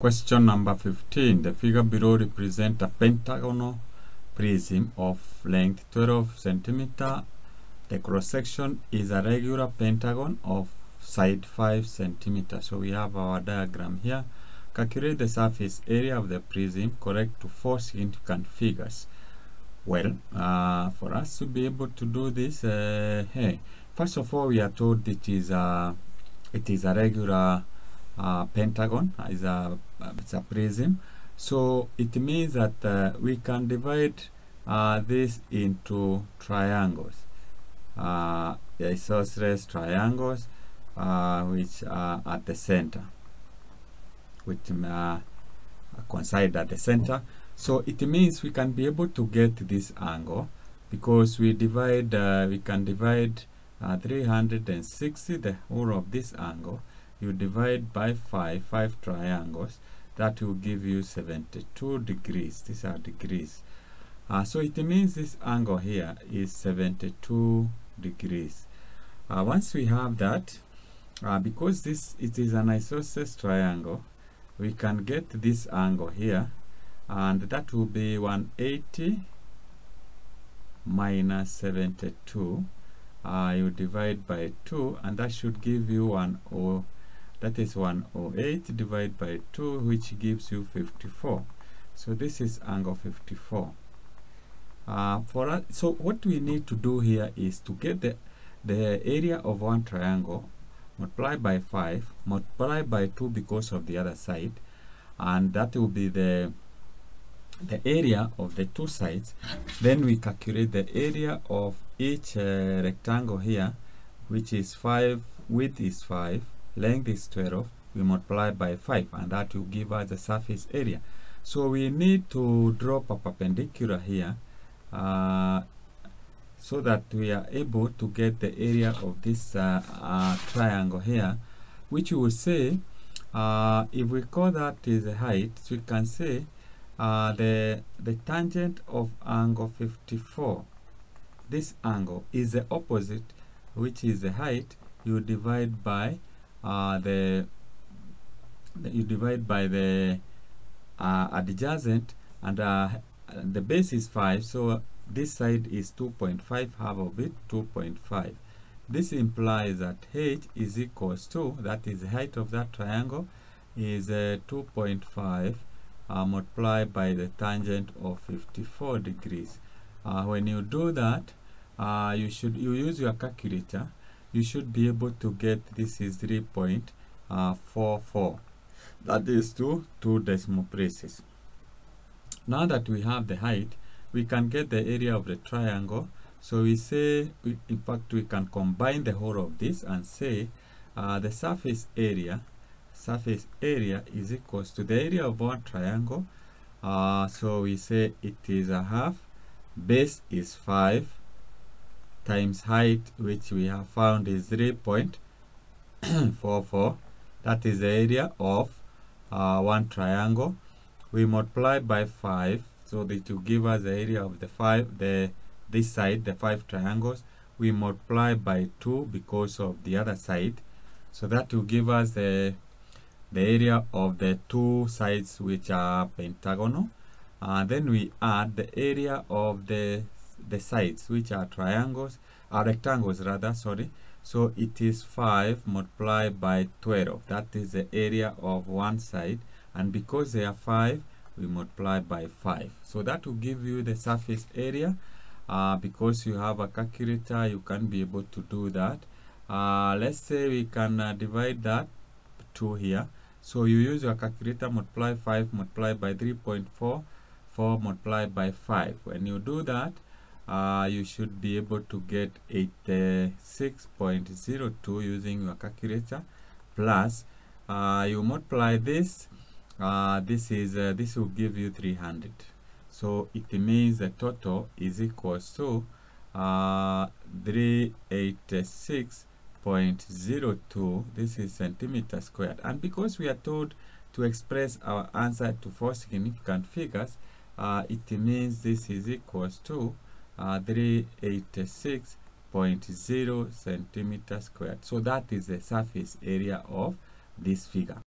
Question number 15. The figure below represents a pentagonal prism of length 12 centimeter. The cross section is a regular pentagon of side 5 centimeter. So we have our diagram here. Calculate the surface area of the prism correct to 4 significant figures. Well, for us to be able to do this, first of all, we are told it is a regular pentagon. It's a prism, so it means that we can divide this into triangles, isosceles triangles, which are at the center, which coincide at the center. So it means we can be able to get this angle because we can divide 360, the whole of this angle. You divide by 5 triangles, that will give you 72 degrees. These are degrees. So it means this angle here is 72 degrees. Once we have that, because it is an isosceles triangle, we can get this angle here, and that will be 180 minus 72. You divide by 2, and that should give you 108 divided by 2, which gives you 54. So this is angle 54. So what we need to do here is to get the area of one triangle, multiply by 5, multiply by 2 because of the other side, and that will be the area of the two sides. Then we calculate the area of each rectangle here, which is 5, width is 5, length is 12. We multiply by 5, and that will give us the surface area. So we need to drop a perpendicular here, so that we are able to get the area of this triangle here, which we will say, if we call that is the height, so we can say the tangent of angle 54, this angle is the opposite, which is the height. You divide by the adjacent, and the base is 5, so this side is 2.5, half of it 2.5. This implies that h is equals to, that is the height of that triangle, is 2.5 multiplied by the tangent of 54 degrees. When you do that, you use your calculator. You should be able to get, this is 3.44. That is 2 decimal places. Now that we have the height, we can get the area of the triangle. So we say, in fact, we can combine the whole of this and say the surface area is equals to the area of one triangle. So we say it is a half, base is 5, times height, which we have found is 3.44. that is the area of one triangle. We multiply by 5, so that will give us the area of this side, the 5 triangles. We multiply by 2 because of the other side, so that will give us the area of the two sides, which are pentagonal. Then we add the area of the sides, which are rectangles rather, sorry. So it is 5 multiplied by 12. That is the area of one side, and because they are 5, we multiply by 5. So that will give you the surface area. Because you have a calculator, you can be able to do that. Let's say we can divide that 2 here. So you use your calculator, multiply 5 multiplied by 3.4, 4 multiplied by 5. When you do that, you should be able to get 86.02 using your calculator, plus you multiply this. This will give you 300. So it means the total is equals to 386.02. This is centimeter squared. And because we are told to express our answer to 4 significant figures, it means this is equals to 386.0 centimeter squared. So that is the surface area of this figure.